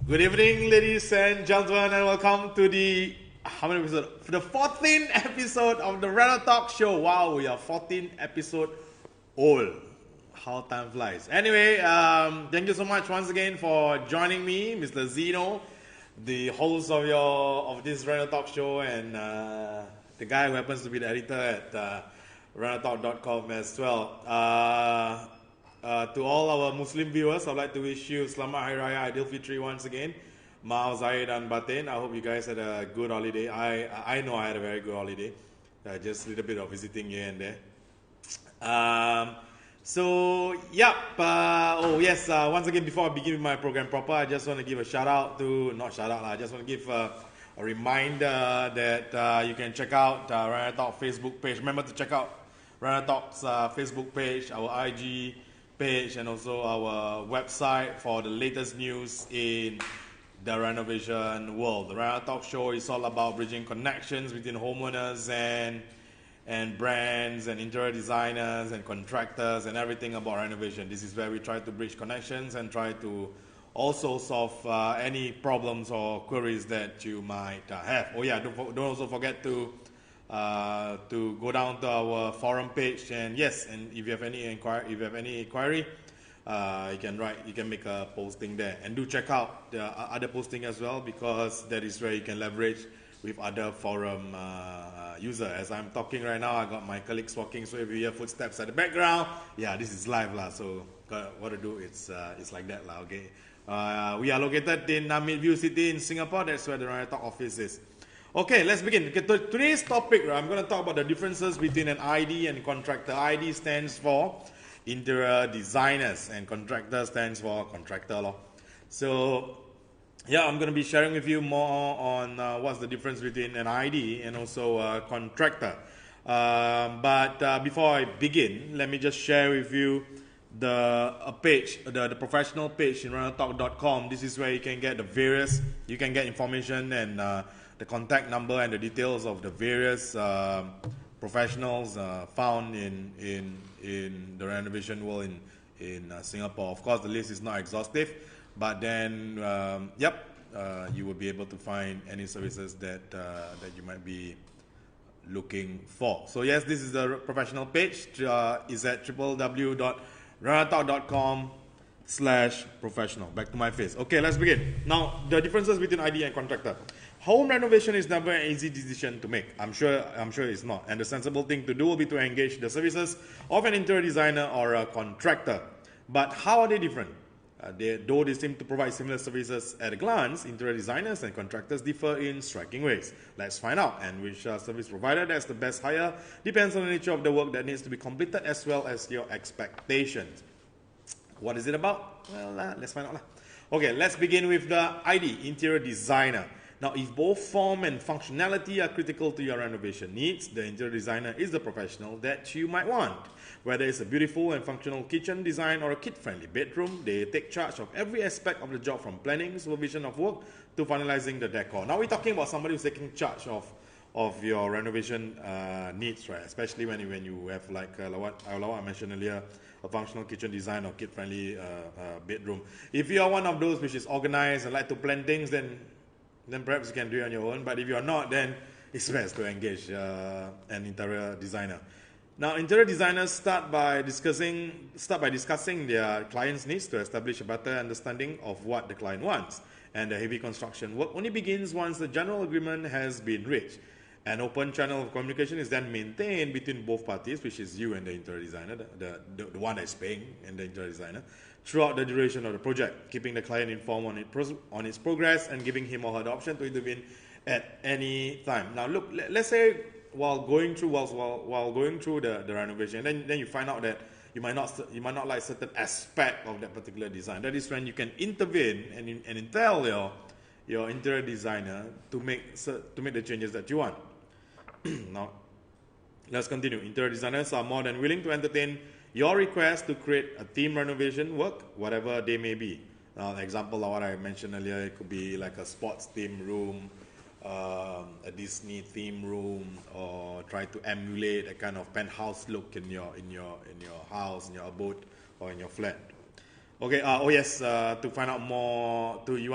Good evening, ladies and gentlemen, and welcome to the how many episode? The 14th episode of the Renotalk show. Wow, we are 14 episode old. How time flies. Anyway, thank you so much once again for joining me, Mr. Zeno, the host of this Renotalk show, and the guy who happens to be the editor at Renotalk.com as well. To all our Muslim viewers, I'd like to wish you Selamat Hari Raya Aidilfitri once again. Maaf Zahir dan Batin. I hope you guys had a good holiday. I know I had a very good holiday. Just a little bit of visiting here and there. Once again, before I begin with my program proper, I just want to give a shout out to, not shout out, I just want to give a reminder that you can check out Renotalk Facebook page. Remember to check out Renotalk's Facebook page, our IG page, and also our website for the latest news in the renovation world. The Renotalk show is all about bridging connections between homeowners and brands and interior designers and contractors and everything about renovation. This is where we try to bridge connections and try to also solve any problems or queries that you might have. Oh yeah, don't also forget to go down to our forum page, and yes, and if you have any inquiry, you can make a posting there, and do check out the other posting as well, because that is where you can leverage with other forum user. As I'm talking right now, I got my colleagues walking, so if you hear footsteps at the background, yeah, this is live lah. So what to do? It's like that lah. Okay, we are located in Midview City in Singapore. That's where the Renotalk office is. Okay, let's begin. Okay, today's topic, I'm going to talk about the differences between an ID and contractor. ID stands for interior designers, and contractor stands for contractor. So, yeah, I'm going to be sharing with you more on what's the difference between an ID and also a contractor. But before I begin, let me just share with you the professional page in Renotalk.com. This is where you can get information and the contact number and the details of the various professionals found in the renovation world in Singapore. Of course, the list is not exhaustive, but then you will be able to find any services that you might be looking for. So yes, this is the professional page. Is at www.renotalk.com/professional. Back to my face. Okay, let's begin. Now, the differences between ID and contractor. Home renovation is never an easy decision to make. I'm sure it's not. And the sensible thing to do will be to engage the services of an interior designer or a contractor. But how are they different? Though they seem to provide similar services at a glance, interior designers and contractors differ in striking ways. Let's find out. And which service provider that's the best hire depends on the nature of the work that needs to be completed as well as your expectations. What is it about? Well, let's find out. Okay, let's begin with the ID, interior designer. Now, if both form and functionality are critical to your renovation needs, the interior designer is the professional that you might want. Whether it's a beautiful and functional kitchen design or a kid-friendly bedroom, they take charge of every aspect of the job, from planning, supervision of work, to finalizing the decor. Now, we're talking about somebody who's taking charge of your renovation needs, right? Especially when you have like what I mentioned earlier, a functional kitchen design or kid-friendly bedroom. If you are one of those which is organized and like to plan things, then perhaps you can do it on your own. But if you're not, then it's best to engage an interior designer. Now, interior designers start by discussing their client's needs to establish a better understanding of what the client wants. And the heavy construction work only begins once the general agreement has been reached. An open channel of communication is then maintained between both parties, which is you and the interior designer, the one that's paying, and the interior designer, throughout the duration of the project, keeping the client informed on its progress and giving him or her the option to intervene at any time. Now, look, let's say while going through the renovation, then you find out that you might not like certain aspect of that particular design. That is when you can intervene and tell your interior designer to make the changes that you want. Now, let's continue. Interior designers are more than willing to entertain your request to create a theme renovation work, whatever they may be. Now, example of what I mentioned earlier, it could be like a sports theme room, a Disney theme room, or try to emulate a kind of penthouse look in your house, in your abode, or in your flat. Okay. Oh yes. To find out more, if you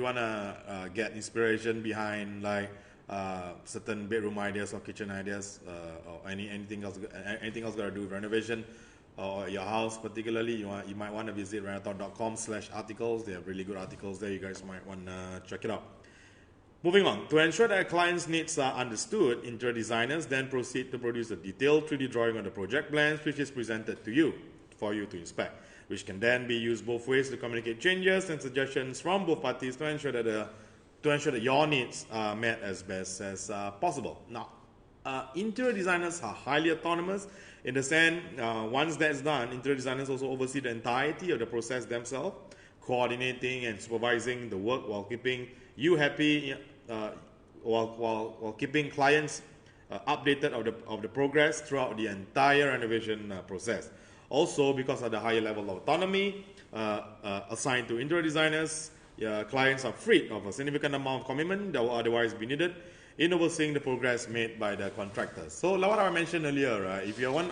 wanna get inspiration behind like certain bedroom ideas or kitchen ideas, or anything else got to do with renovation or your house particularly, you might want to visit Renotalk.com/articles. They have really good articles there. You guys might want to check it out. Moving on, to ensure that a client's needs are understood, interior designers then proceed to produce a detailed 3D drawing of the project plans, which is presented to you for you to inspect, which can then be used both ways to communicate changes and suggestions from both parties to ensure that your needs are met as best as possible. Now, interior designers are highly autonomous in the sense, once that's done, interior designers also oversee the entirety of the process themselves, coordinating and supervising the work while keeping you happy, while keeping clients updated of the progress throughout the entire renovation process. Also, because of the higher level of autonomy assigned to interior designers, clients are freed of a significant amount of commitment that will otherwise be needed in overseeing the progress made by the contractors. So, like what I mentioned earlier, right? If you're one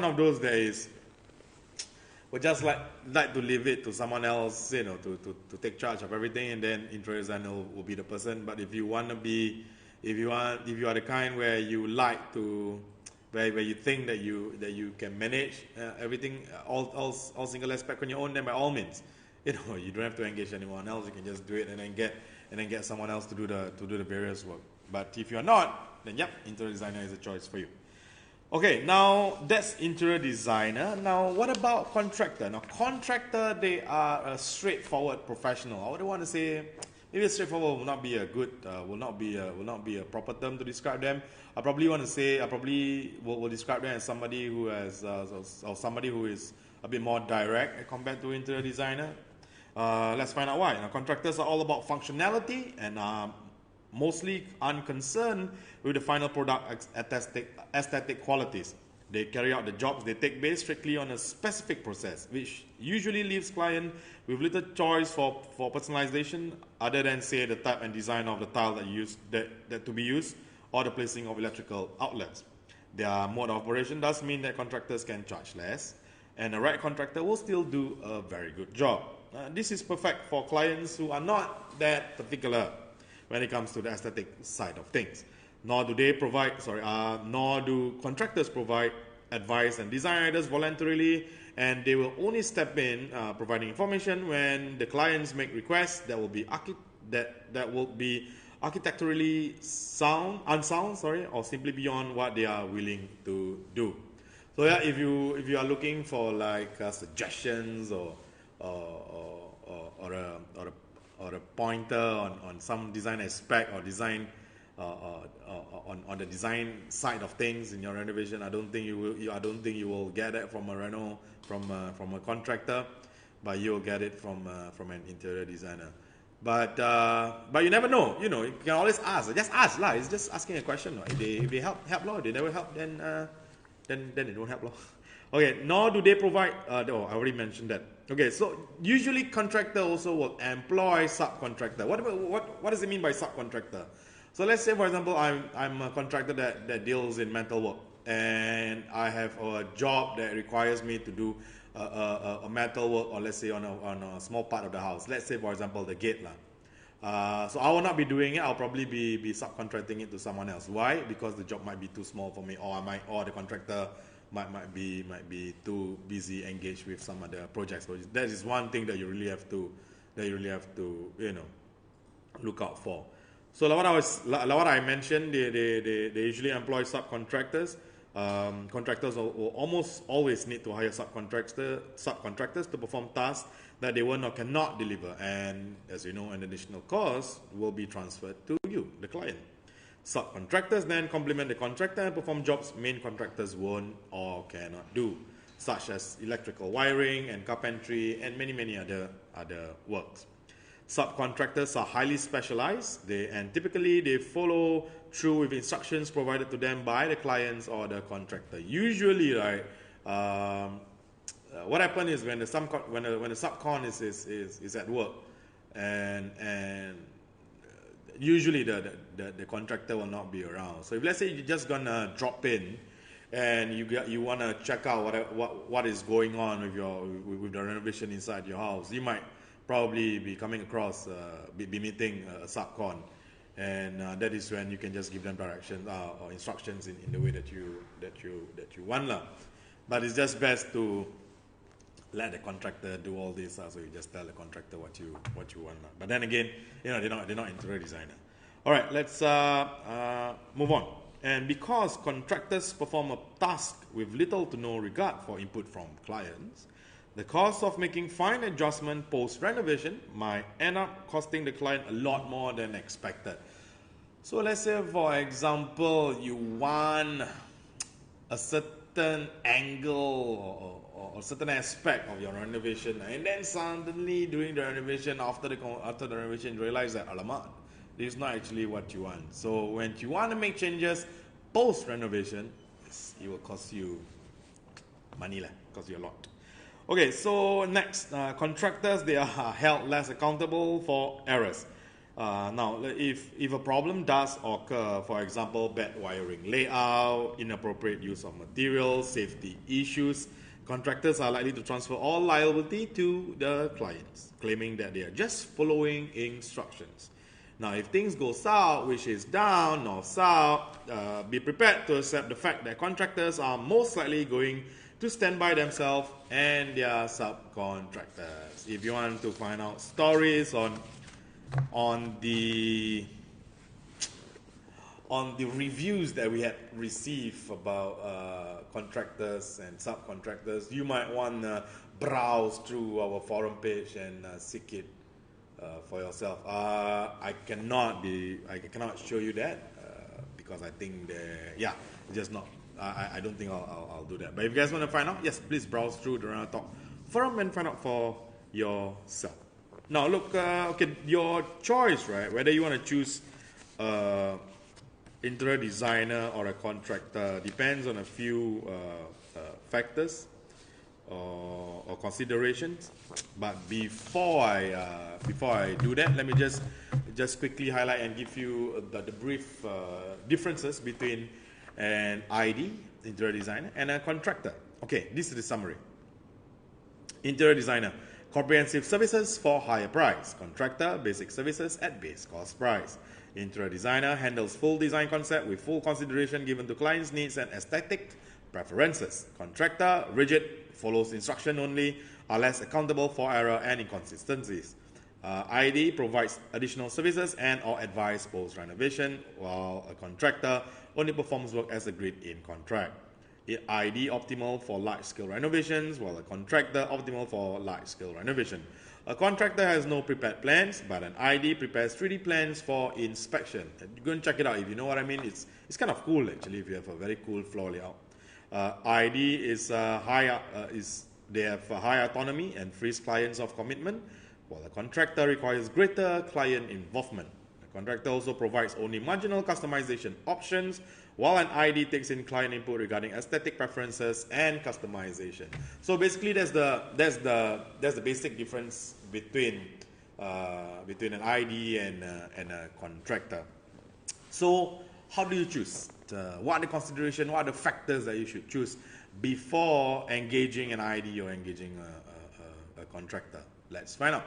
of those that is would just like to leave it to someone else, to take charge of everything, and then interior designer will be the person. But if you are the kind where you like to, where you think that you can manage everything, all single aspect on your own, then by all means, you don't have to engage anyone else. You can just do it and then get someone else to do the various work. But if you're not, then interior designer is a choice for you. Okay, now that's interior designer. Now, what about contractor? Now, contractor, they are a straightforward professional. I would want to say maybe straightforward will not be a good, will not be a proper term to describe them. I probably will describe them as somebody who has, or somebody who is a bit more direct compared to interior designer. Let's find out why. Now, contractors are all about functionality and mostly unconcerned with the final product aesthetic qualities. They carry out the jobs they take based strictly on a specific process, which usually leaves client with little choice for personalization other than, say, the type and design of the tile that to be used or the placing of electrical outlets. Their mode of operation does mean that contractors can charge less, and the right contractor will still do a very good job. This is perfect for clients who are not that particular when it comes to the aesthetic side of things. Nor do contractors provide advice and design ideas voluntarily, and they will only step in providing information when the clients make requests that will be architecturally unsound, or simply beyond what they are willing to do. So if you are looking for like suggestions or a pointer on some design aspect or design on the design side of things in your renovation, I don't think you will get it from a contractor, but you'll get it from an interior designer. But you never know. You can always ask. Just ask lah. It's just asking a question. If they help law. If they never help, then they don't help law. Okay. Nor do they provide. I already mentioned that. Okay. So usually contractor also will employ subcontractor. What does it mean by subcontractor? So let's say, for example, I'm a contractor that deals in metal work, and I have a job that requires me to do a metal work, or let's say on a small part of the house. Let's say, for example, the gate lah. So I will not be doing it. I'll probably be subcontracting it to someone else. Why? Because the job might be too small for me, or the contractor might be too busy engaged with some other projects. So that is one thing that you really have to look out for. So like what I mentioned, they usually employ subcontractors. Contractors will almost always need to hire subcontractors to perform tasks that they will or cannot deliver, and as you know, an additional cost will be transferred to you, the client. Subcontractors then complement the contractor and perform jobs main contractors won't or cannot do, such as electrical wiring and carpentry and many other works. Subcontractors are highly specialized, and typically they follow through with instructions provided to them by the clients or the contractor. Usually, right, what happens is when the subcon is at work, and usually the contractor will not be around. So if let's say you're just gonna drop in and you want to check out what is going on with the renovation inside your house, you might probably be coming across be meeting a subcon, and that is when you can just give them directions or instructions in the way that you want lah. But it's just best to let the contractor do all this, so you just tell the contractor what you want. But then again, they're not interior designer. All right, let's move on. And because contractors perform a task with little to no regard for input from clients, the cost of making fine adjustment post renovation might end up costing the client a lot more than expected. So let's say, for example, you want a certain angle or certain aspect of your renovation, and then suddenly during the renovation, after the renovation, you realize that, alamak, this is not actually what you want. So when you want to make changes post renovation, it will cost you money, cost you a lot. Okay, so next, contractors, they are held less accountable for errors. Now, if a problem does occur, for example, bad wiring layout, inappropriate use of materials, safety issues, contractors are likely to transfer all liability to the clients, claiming that they are just following instructions. Now, if things go south, which is down, north, south, be prepared to accept the fact that contractors are most likely going to stand by themselves and their subcontractors. If you want to find out stories on the reviews that we had received about contractors and subcontractors, you might want to browse through our forum page and seek it for yourself. I cannot show you that because I think just not. I don't think I'll do that. But if you guys want to find out, yes, please browse through the Renotalk forum and find out for yourself. Now, look, okay, your choice, right? Whether you want to choose interior designer or a contractor depends on a few factors or considerations. But before I do that, let me just quickly highlight and give you the brief differences between an ID, interior designer, and a contractor. Okay, this is the summary. Interior designer, comprehensive services for higher price. Contractor, basic services at base cost price. Interior designer handles full design concept with full consideration given to clients' needs and aesthetic preferences. Contractor, rigid, follows instruction only, are less accountable for error and inconsistencies. ID provides additional services and or advice post-renovation, while a contractor only performs work as agreed in contract. ID optimal for large-scale renovations, while a contractor optimal for large-scale renovation. A contractor has no prepared plans, but an ID prepares 3D plans for inspection. Go and check it out if you know what I mean. It's kind of cool actually if you have a very cool floor layout. ID is they have high autonomy and frees clients of commitment, while a contractor requires greater client involvement. The contractor also provides only marginal customization options, while an ID takes in client input regarding aesthetic preferences and customization. So basically, that's the basic difference between an ID and a contractor. So how do you choose? What are the considerations? What are the factors that you should choose before engaging an ID or engaging a contractor? Let's find out.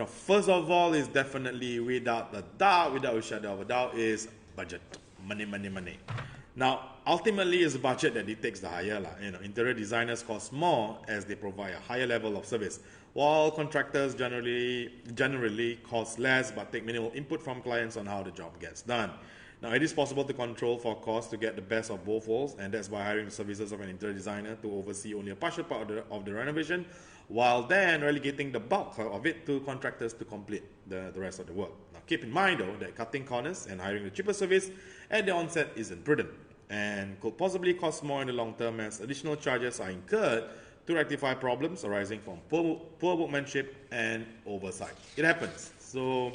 First of all, is definitely without a shadow of a doubt, is budget. Money. Now, ultimately, it's budget that dictates the higher. Interior designers cost more as they provide a higher level of service, while contractors generally cost less but take minimal input from clients on how the job gets done. Now, it is possible to control for cost to get the best of both worlds, and that's by hiring the services of an interior designer to oversee only a partial part of the renovation, while then relegating the bulk of it to contractors to complete the rest of the work. Now, keep in mind, though, that cutting corners and hiring the cheaper service at the onset isn't prudent and could possibly cost more in the long term, as additional charges are incurred to rectify problems arising from poor workmanship and oversight. It happens. So,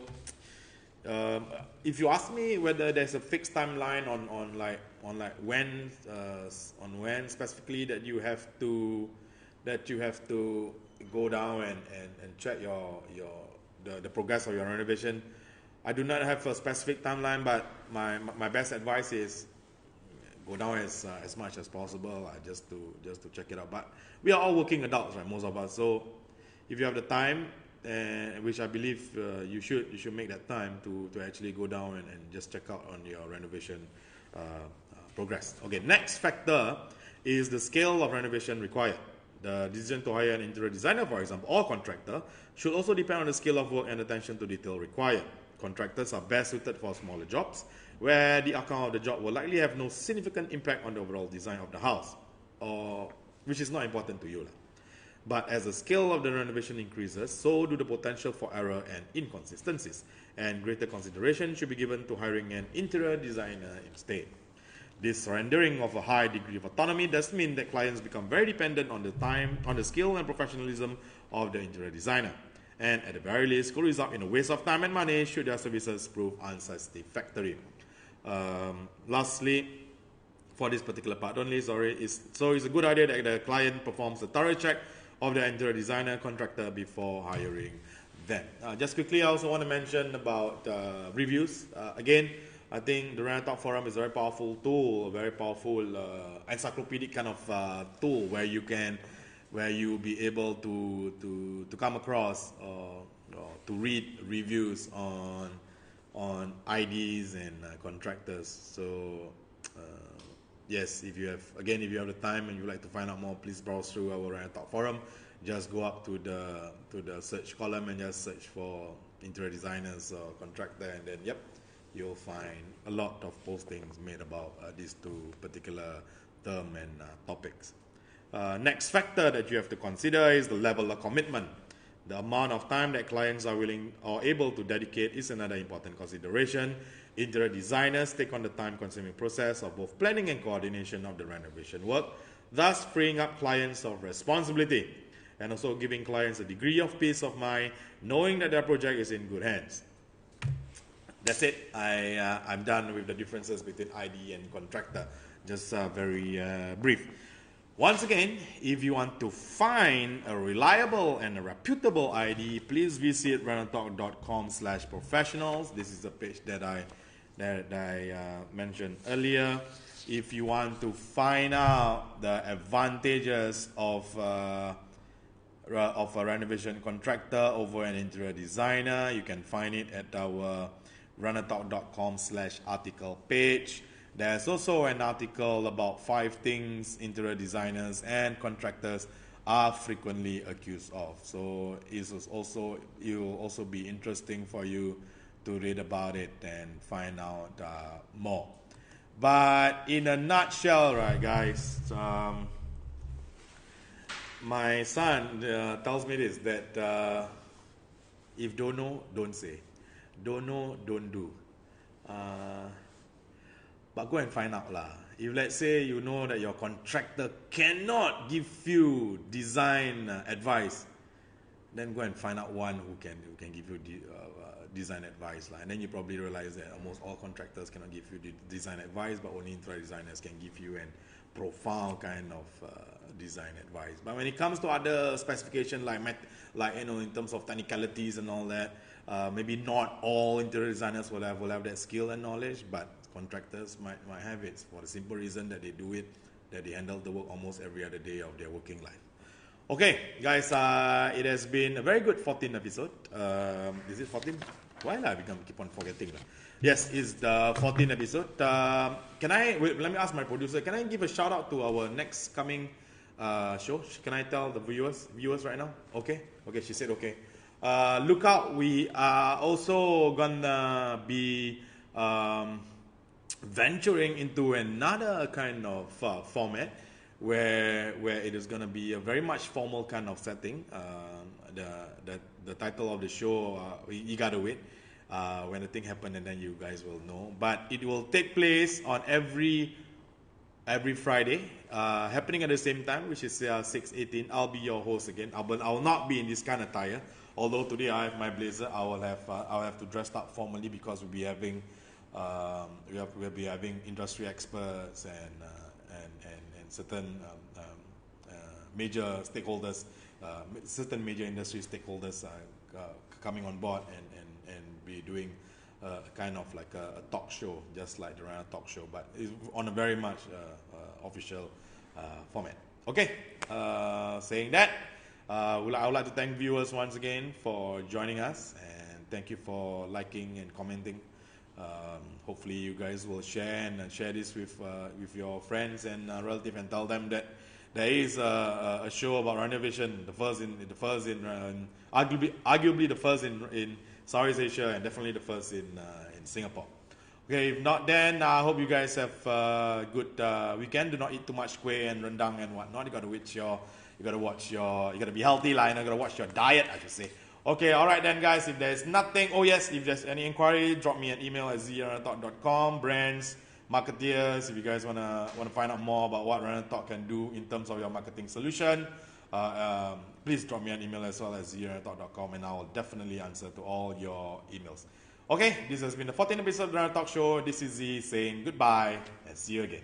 if you ask me whether there's a fixed timeline on when specifically that you have to go down and check the progress of your renovation, I do not have a specific timeline, but my best advice is go down as much as possible just to check it out. But we are all working adults, right? Most of us. So if you have the time, which I believe you should make that time to actually go down and just check out on your renovation progress. Okay, next factor is the scale of renovation required. The decision to hire an interior designer, for example, or contractor, should also depend on the scale of work and attention to detail required. Contractors are best suited for smaller jobs, where the outcome of the job will likely have no significant impact on the overall design of the house, or which is not important to you. But as the scale of the renovation increases, so do the potential for error and inconsistencies, and greater consideration should be given to hiring an interior designer instead. This rendering of a high degree of autonomy does mean that clients become very dependent on the skill and professionalism of the interior designer, and at the very least could result in a waste of time and money should their services prove unsatisfactory. Lastly, for this particular part only, it's a good idea that the client performs a thorough check of the interior designer contractor before hiring them. Just quickly, I also want to mention about reviews. Again, I think the Renotalk forum is a very powerful tool, a very powerful encyclopedic kind of tool where you'll be able to come across or to read reviews on IDs and contractors. So yes, if you have the time and you would like to find out more, please browse through our Renotalk forum. Just go up to the search column and just search for interior designers or contractor, and then you'll find a lot of postings made about these two particular terms and topics. Next factor that you have to consider is the level of commitment. The amount of time that clients are willing or able to dedicate is another important consideration. Interior designers take on the time-consuming process of both planning and coordination of the renovation work, thus freeing up clients of responsibility and also giving clients a degree of peace of mind knowing that their project is in good hands. That's it. I'm done with the differences between ID and contractor. Just very brief. Once again, if you want to find a reliable and a reputable ID, please visit Renotalk.com/professionals. This is the page that I mentioned earlier. If you want to find out the advantages of a renovation contractor over an interior designer, you can find it at our Renotalk.com/article page. There's also an article about 5 things interior designers and contractors are frequently accused of. So it will also be interesting for you to read about it and find out more. But in a nutshell, right, guys, my son tells me this, that if don't know, don't say. Don't know, don't do. But go and find out lah. If let's say you know that your contractor cannot give you design advice, then go and find out one who can give you design advice lah. And then you probably realize that almost all contractors cannot give you design advice, but only interior designers can give you an profound kind of design advice. But when it comes to other specifications like in terms of technicalities and all that, maybe not all interior designers will have that skill and knowledge, but contractors might have it for the simple reason that they do it, that they handle the work almost every other day of their working life. Okay, guys, it has been a very good 14th episode. Is it 14? Why I keep on forgetting? Yes, it's the 14th episode. Let me ask my producer, can I give a shout out to our next coming show? Can I tell the viewers right now? Okay, she said okay. Look out, we are also gonna be venturing into another kind of format where it is going to be a very much formal kind of setting. The title of the show, you gotta wait when the thing happens, and then you guys will know. But it will take place on every Friday, happening at the same time, which is 6:18. I'll be your host again. I will not be in this kind of attire. Although today I have my blazer, I'll have to dress up formally because we'll be having industry experts and certain major stakeholders, certain major industry stakeholders coming on board and be doing kind of like a talk show, just like the Renotalk show, but it's on a very much official format. Okay, saying that, I would like to thank viewers once again for joining us, and thank you for liking and commenting. Hopefully you guys will share and share this with your friends and relatives, and tell them that there is a show about renovation, the first in arguably the first in Southeast Asia, and definitely the first in Singapore. Okay, if not, then I hope you guys have a good weekend. Do not eat too much kueh and rendang and whatnot. You gotta be healthy, like, you gotta watch your diet, I should say. Okay, alright then, guys. If there's nothing, if there's any inquiry, drop me an email at Renotalk.com. Brands, marketeers, if you guys wanna find out more about what Renotalk can do in terms of your marketing solution, please drop me an email as well at Renotalk.com, and I will definitely answer to all your emails. Okay, this has been the 14th episode of the Renotalk Show. This is Z saying goodbye and see you again.